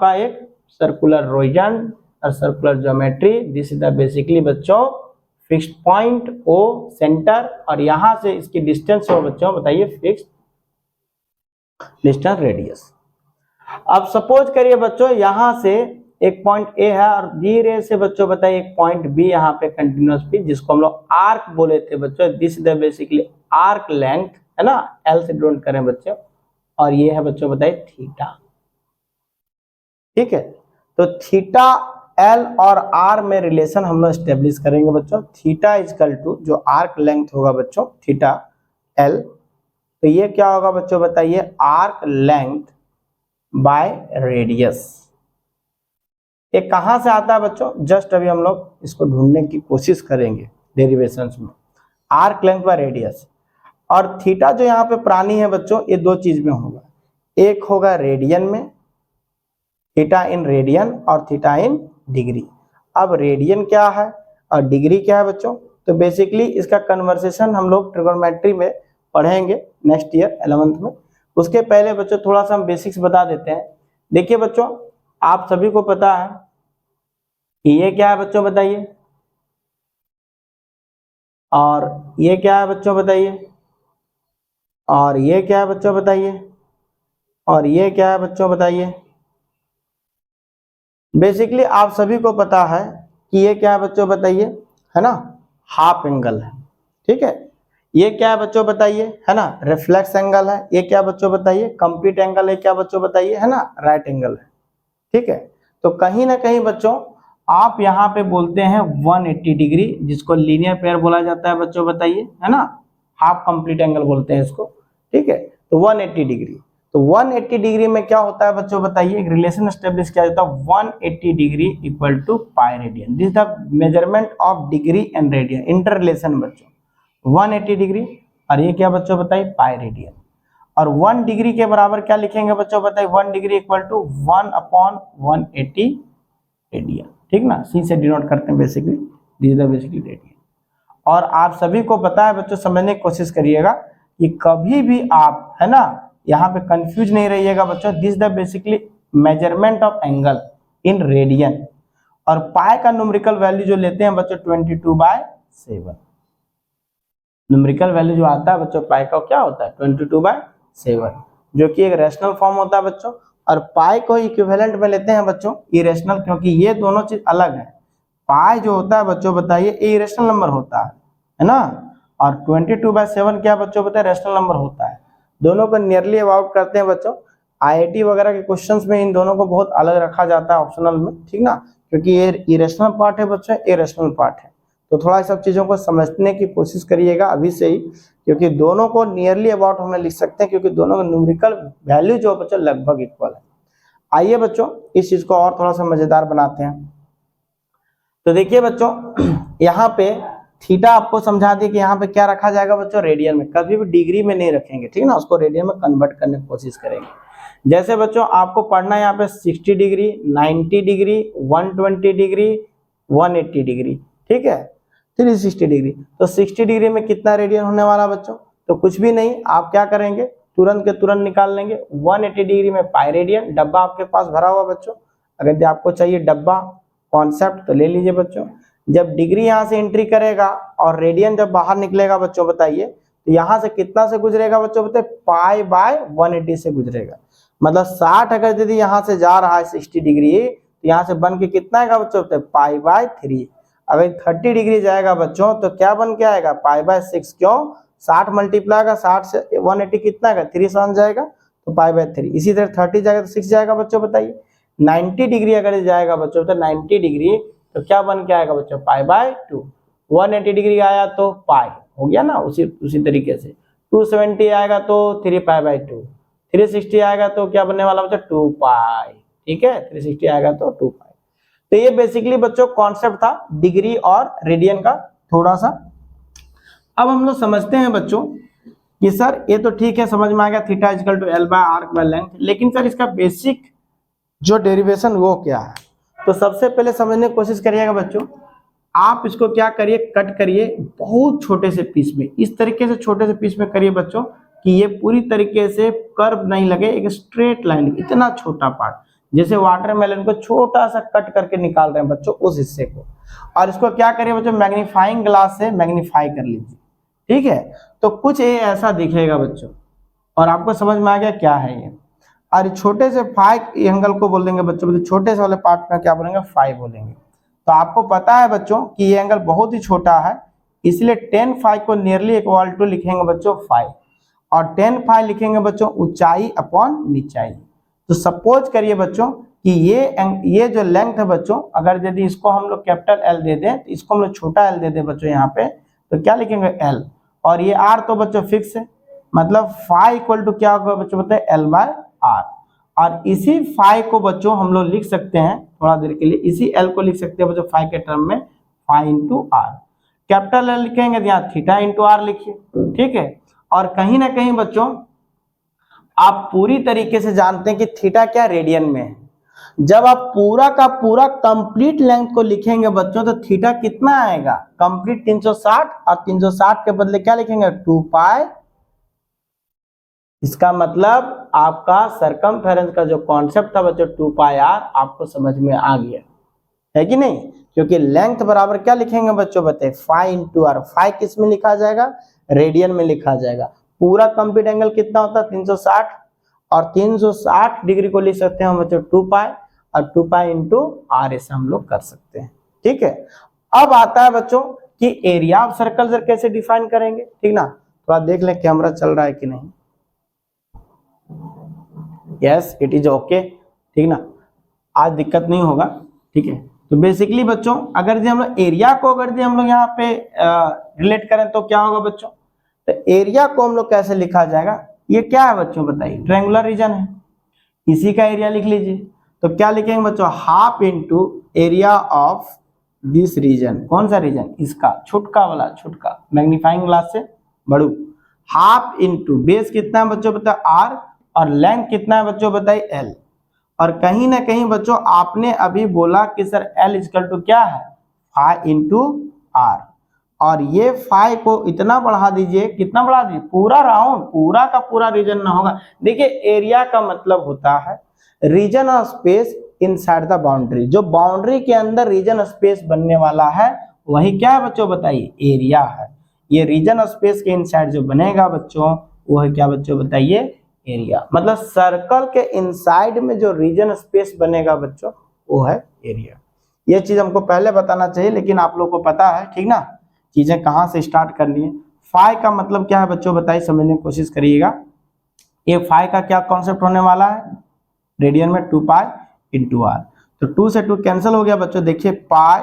आपका एक circular region और circular geometry. This is the basically बच्चों फिक्स्ड पॉइंट ओ सेंटर, और यहां से इसकी डिस्टेंस हो बच्चों बताइए फिक्स्ड डिस्टेंस रेडियस। अब सपोज करिए बच्चों यहां से एक पॉइंट ए है और धीरे से बच्चों बताइए एक पॉइंट बी यहाँ पे कंटिन्यूअस बी, जिसको हम लोग आर्क बोले थे बच्चों। This is the basically arc length, है ना, एल से डिनोट करें बच्चों, और ये है बच्चों बताइए थीटा। ठीक है, तो थीटा एल और आर में रिलेशन हम लोग स्टेब्लिश करेंगे बच्चों। थीटा इजकल टू जो आर्क लेंथ होगा बच्चों थीटा एल, तो ये क्या होगा बच्चों बताइए आर्क लेंथ बाय रेडियस। ये कहां से आता है बच्चों, जस्ट अभी हम लोग इसको ढूंढने की कोशिश करेंगे डेरिवेशंस में। आर्क लेंथ बाय रेडियस, और थीटा जो यहाँ पे प्राणी है बच्चों ये दो चीज में होगा, एक होगा रेडियन में, थीटा इन रेडियन, और थीटा इन डिग्री। अब रेडियन क्या है और डिग्री क्या है बच्चों, तो बेसिकली इसका कन्वर्सेशन हम लोग ट्रिगोनोमेट्री में पढ़ेंगे नेक्स्ट ईयर 11th में। उसके पहले बच्चों थोड़ा सा हम बेसिक्स बता देते हैं। देखिए बच्चों आप सभी को पता है कि ये क्या है बच्चों बताइए, और ये क्या है बच्चों बताइए, और ये क्या है बच्चों बताइए, और ये क्या है बच्चों बताइए। बेसिकली आप सभी को पता है कि ये क्या है बच्चों बताइए, है ना, हाफ एंगल है। ठीक है, ये क्या है बच्चों बताइए, है ना, रिफ्लेक्स एंगल है। ये क्या बच्चों बताइए, कंप्लीट एंगल है। क्या बच्चों बताइए, है ना, राइट एंगल है। ठीक है, तो कहीं ना कहीं बच्चों आप यहाँ पे बोलते हैं 180 डिग्री, जिसको लीनियर पेयर बोला जाता है बच्चों बताइए, है ना, हाफ कंप्लीट एंगल बोलते हैं इसको। ठीक है, तो 180 डिग्री, तो 180 डिग्री में क्या होता है बच्चों बताइए, एक रिलेशन एस्टेब्लिश किया जाता है 180 degree equal to pi radian. This the measurement of degree and radian, inter relation बच्चों 180 डिग्री, और ये क्या बच्चों बताइए पाई रेडियन। और 1 डिग्री के बराबर क्या लिखेंगे बच्चों बताइए, 1 डिग्री इक्वल टू 1/180 रेडियन। ठीक ना, सी से डिनोट करते हैं basically, this is the basically radian. और आप सभी को पता है बच्चों, समझने की कोशिश करिएगा कि कभी भी आप, है ना, यहाँ पे कंफ्यूज नहीं रहिएगा बच्चों। This the basically measurement of angle in radian, और पाई का न्यूमेरिकल वैल्यू जो लेते हैं बच्चों 22/7। न्यूमेरिकल वैल्यू जो आता है बच्चों पाई का क्या होता है 22/7, जो कि एक रैशनल फॉर्म होता है बच्चों। और पाई को इक्विवेलेंट में लेते हैं बच्चों इरेशनल, क्योंकि ये दोनों चीज अलग है। पाई जो होता है बच्चों बताइए ये इरेशनल नंबर होता है ना, और 22/7 क्या बच्चों बताइए रैशनल नंबर होता है। दोनों को नियरली अबाउट करते हैं बच्चों। आईआईटी वगैरह के क्वेश्चंस में इन दोनों को बहुत अलग रखा जाता है ऑप्शनल में, ठीक ना, क्योंकि ये इरेशनल पार्ट है बच्चों, इरेशनल पार्ट है। तो थोड़ा सब चीजों को समझने की कोशिश करिएगा अभी से ही, क्योंकि दोनों को नियरली अबाउट हम लिख सकते हैं, क्योंकि दोनों का न्यूमेरिकल वैल्यू जो बच्चों लगभग इक्वल है। आइए बच्चों इस चीज को और थोड़ा सा मजेदार बनाते हैं। तो देखिए बच्चों यहाँ पे थीटा आपको समझा दिया कि यहाँ पे क्या रखा जाएगा बच्चों रेडियन में, कभी भी डिग्री में नहीं रखेंगे, ठीक ना, उसको रेडियन में कन्वर्ट करने की कोशिश करेंगे। जैसे बच्चों आपको पढ़ना है यहाँ पे 60 डिग्री, 90 डिग्री, 120 डिग्री, 180 डिग्री, ठीक है, 360 डिग्री। तो 60 डिग्री में कितना रेडियन होने वाला बच्चों, तो कुछ भी नहीं, आप क्या करेंगे तुरंत के तुरंत निकाल लेंगे। 180 डिग्री में पाई रेडियन, डब्बा आपके पास भरा हुआ बच्चों, अगर आपको चाहिए डब्बा कॉन्सेप्ट तो ले लीजिए बच्चों। जब डिग्री यहाँ से एंट्री करेगा और रेडियन जब बाहर निकलेगा बच्चों बताइए, तो यहाँ से कितना से गुजरेगा बच्चों बताइए, पाई/180 से गुजरेगा। मतलब 60 अगर यदि यहाँ से जा रहा है 60 डिग्री, तो यहाँ से बन के कितना आएगा बच्चों बताइए पाई/3। अगर 30 डिग्री जाएगा बच्चों तो क्या बन के आएगा पाई/6। क्यों, 60 मल्टीप्लाई का 60 से 180 कितना आएगा 3 से जाएगा तो पाई/3। इसी तरह 30 जाएगा तो 6 जाएगा बच्चों बताइए। 90 डिग्री अगर जाएगा बच्चों तो 90 डिग्री तो क्या बन के आएगा बच्चों पाई/2। 180 डिग्री आया तो पाई हो गया ना, उसी तरीके से 270 आएगा तो 3 पाई/2, 360 आएगा तो क्या बनने वाला बच्चों 2 पाई, ठीक है, 360 आएगा तो 2 पाई। तो ये बेसिकली बच्चों कॉन्सेप्ट था डिग्री और रेडियन का थोड़ा सा। अब हम लोग समझते हैं बच्चों कि सर ये तो ठीक है समझ में आ गया थीटा इक्वल टू L/आर्क/लेंथ, लेकिन सर इसका बेसिक जो डेरिवेशन वो क्या है। तो सबसे पहले समझने की कोशिश करिएगा बच्चों, आप इसको क्या करिए कट करिए बहुत छोटे से पीस में, इस तरीके से छोटे से पीस में करिए बच्चों कि ये पूरी तरीके से कर्व नहीं लगे, एक स्ट्रेट लाइन, इतना छोटा पार्ट। जैसे वाटरमेलन को छोटा सा कट करके निकाल रहे हैं बच्चों उस हिस्से को, और इसको क्या करिए बच्चों मैग्नीफाइंग ग्लास से मैग्नीफाई कर लीजिए, ठीक है। तो कुछ ये ऐसा दिखेगा बच्चों, और आपको समझ में आ गया क्या है ये। और छोटे से फाइव एंगल को बोल देंगे बच्चों, छोटे से वाले पार्ट में क्या बोलेंगे, फाइव बोलेंगे। तो आपको पता है बच्चों कि ये एंगल बहुत ही छोटा है, इसलिए 10 फाइव को नियरली इक्वल टू लिखेंगे बच्चों 5, और 10 फाइव लिखेंगे बच्चों ऊंचाई अपॉन निचाई। तो सपोज करिए बच्चों कि ये जो लेंथ है बच्चों, अगर यदि इसको हम लोग कैपिटल एल दे दें, तो इसको हम लोग छोटा एल दे दें बच्चों यहाँ पे, तो क्या लिखेंगे एल, और ये आर तो बच्चों फिक्स है, मतलब फाइव इक्वल टू क्या होगा बच्चों बताए, एल बाय आर। और इसी फाइव को बच्चों हम लोग लिख सकते हैं थोड़ा देर के लिए, इसी एल को लिख सकते हैं बच्चों फाइव के टर्म में, five into R. Capital L लिखेंगे तो यहाँ थीटा इंटू आर लिखिए, ठीक है। और कहीं ना कहीं बच्चों आप पूरी तरीके से जानते हैं कि थीटा क्या रेडियन में है। जब आप पूरा का पूरा कंप्लीट लेंथ को लिखेंगे बच्चों, तो थीटा कितना आएगा, कंप्लीट 360, और 360 के बदले क्या लिखेंगे 2 पाई। इसका मतलब आपका सरकमफेरेंस का जो कॉन्सेप्ट था बच्चों 2 पाई आर आपको समझ में आ गया है कि नहीं, क्योंकि लेंथ बराबर क्या लिखेंगे बच्चों बताइए 5 इंटू आर। 5 किस में लिखा जाएगा, रेडियन में लिखा जाएगा। पूरा कंप्लीट एंगल कितना होता है 360, और 360 डिग्री को लिख सकते हैं बच्चों 2 पाई, और 2 पाई इंटू आर ऐसे हम लोग कर सकते हैं, ठीक है। अब आता है बच्चों कि एरिया ऑफ सर्कल कैसे डिफाइन करेंगे, ठीक ना। थोड़ा देख लें कैमरा चल रहा है कि नहीं, यस इट इज ओके, ठीक ना, आज दिक्कत नहीं होगा, ठीक है। तो बेसिकली बच्चों अगर हम लोग एरिया को हम लोग यहाँ पे रिलेट करें तो क्या होगा बच्चों, तो एरिया को हम लोग कैसे लिखा जाएगा, ये क्या है बच्चों बताइए, ट्रायंगुलर रीजन है, इसी का एरिया लिख लीजिए। तो क्या लिखेंगे बच्चों, half into area of this region. कौन सा रीजन, इसका छुटका वाला, छुटका मैग्नीफाइंग ग्लास से बड़ू, हाफ इंटू बेस कितना है बच्चों बताए आर, और लेंथ कितना है बच्चों बताइए एल। और कहीं ना कहीं बच्चों आपने अभी बोला कि सर एल इक्वल टू क्या है 5 इंटू आर, और ये 5 को इतना बढ़ा दीजिए, कितना बढ़ा दीजिए, पूरा राउंड, पूरा का पूरा रीजन ना होगा। देखिए एरिया का मतलब होता है region of space inside the boundary, जो बाउंड्री के अंदर रीजन स्पेस बनने वाला है वही क्या है बच्चों बताइए, एरिया है। ये रीजन स्पेस के इनसाइड जो बनेगा बच्चों वो है क्या बच्चों बताइए, एरिया। मतलब सर्कल के इनसाइड में जो रीजन स्पेस बनेगा बच्चों वो है एरिया। ये चीज हमको पहले बताना चाहिए, लेकिन आप लोग को पता है, ठीक ना, चीजें कहाँ से स्टार्ट करनी है। फाई का मतलब क्या है बच्चों बताइए, समझने की कोशिश करिएगा। ये फाई का क्या कॉन्सेप्ट होने वाला है, रेडियन में 2 पाई इंटू आर। तो 2 से 2 कैंसिल हो गया बच्चों, देखिए पाई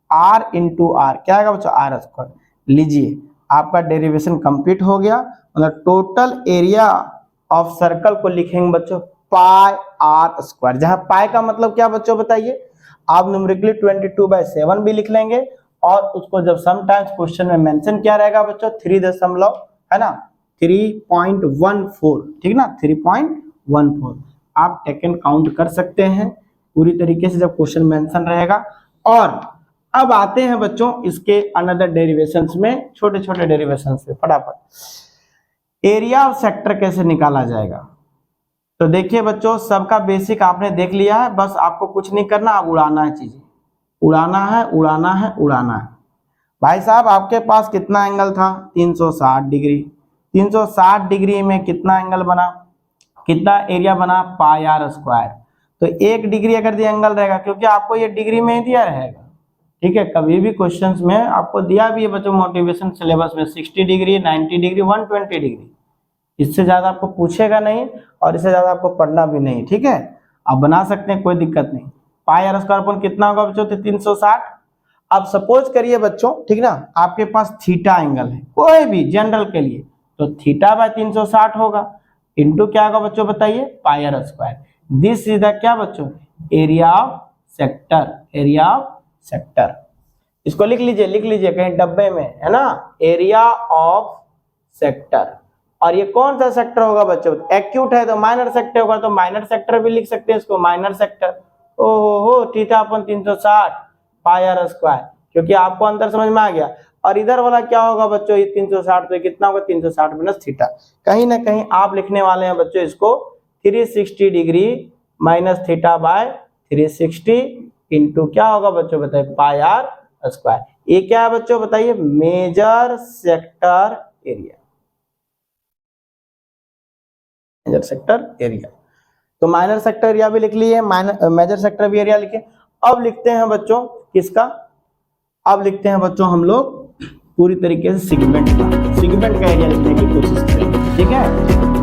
आर इंटू आर क्या आएगा बच्चों, आर स्क्वायर। लीजिए आपका डेरिवेशन कंप्लीट हो गया। मतलब टोटल एरिया ऑफ सर्कल को लिखेंगे बच्चों पाई आर स्क्वायर, जहां पाई का मतलब क्या बच्चों बताइए, आप न्यूमेरिकली 22/7 भी लिख लेंगे, और उसको जब समटाइम्स क्वेश्चन में मेंशन क्या रहेगा बच्चों 3 दशमलव है ना 3.14, ठीक ना 3.14 आप टेकन काउंट कर सकते हैं पूरी तरीके से जब क्वेश्चन मेंशन रहेगा। और अब आते हैं बच्चों इसके अनदर डेरिवेशंस में, छोटे छोटे डेरिवेशंस में फटाफट। एरिया ऑफ सेक्टर कैसे निकाला जाएगा, तो देखिए बच्चों सबका बेसिक आपने देख लिया है, बस आपको कुछ नहीं करना, अब उड़ाना है चीजें, उड़ाना है उड़ाना है उड़ाना है। भाई साहब आपके पास कितना एंगल था 360 डिग्री, 360 डिग्री में कितना एंगल बना, कितना एरिया बना पाई आर स्क्वायर। तो 1 डिग्री अगर ये एंगल रहेगा, क्योंकि आपको ये डिग्री में ही दिया रहेगा, ठीक है, कभी भी क्वेश्चंस में आपको दिया भी है बच्चों मोटिवेशन सिलेबस में 60 डिग्री 90 डिग्री 120 डिग्री, इससे ज्यादा आपको पूछेगा नहीं और इससे ज्यादा आपको पढ़ना भी नहीं, ठीक है। आप बना सकते हैं कोई दिक्कत नहीं। पाई आर स्क्वायर पर कितना होगा बच्चों 360। अब सपोज करिए बच्चों, ठीक ना, आपके पास थीटा एंगल है कोई भी जनरल के लिए, तो थीटा बाय 360 होगा, इंटू क्या होगा बच्चों बताइए pi are square. This is the क्या बच्चों area of sector, area of sector. इसको लिख लीजिए कहीं डब्बे में, है ना, एरिया ऑफ सेक्टर। और ये कौन सा सेक्टर होगा बच्चों, एक्यूट है तो माइनर सेक्टर होगा, तो माइनर सेक्टर भी लिख सकते हैं इसको, माइनर सेक्टर। ओहो थीटा अपन 360 पाई आर स्क्वायर, क्योंकि आपको अंतर समझ में आ गया। और इधर वाला क्या होगा बच्चों, ये 360 तो कितना होगा 360 माइनस थीटा। कहीं ना कहीं आप लिखने वाले हैं बच्चों इसको 360 degree minus theta by 360 into क्या होगा बच्चों बताइए, पाई आर स्क्वायर। ये क्या है बच्चों बताइए, major sector area, major sector area. तो माइनर सेक्टर एरिया भी लिख लिए, मेजर सेक्टर भी एरिया लिखे। अब लिखते हैं बच्चों किसका, अब लिखते हैं बच्चों हम लोग पूरी तरीके से सेगमेंट का एरिया लिखने की कोशिश करेंगे, ठीक है।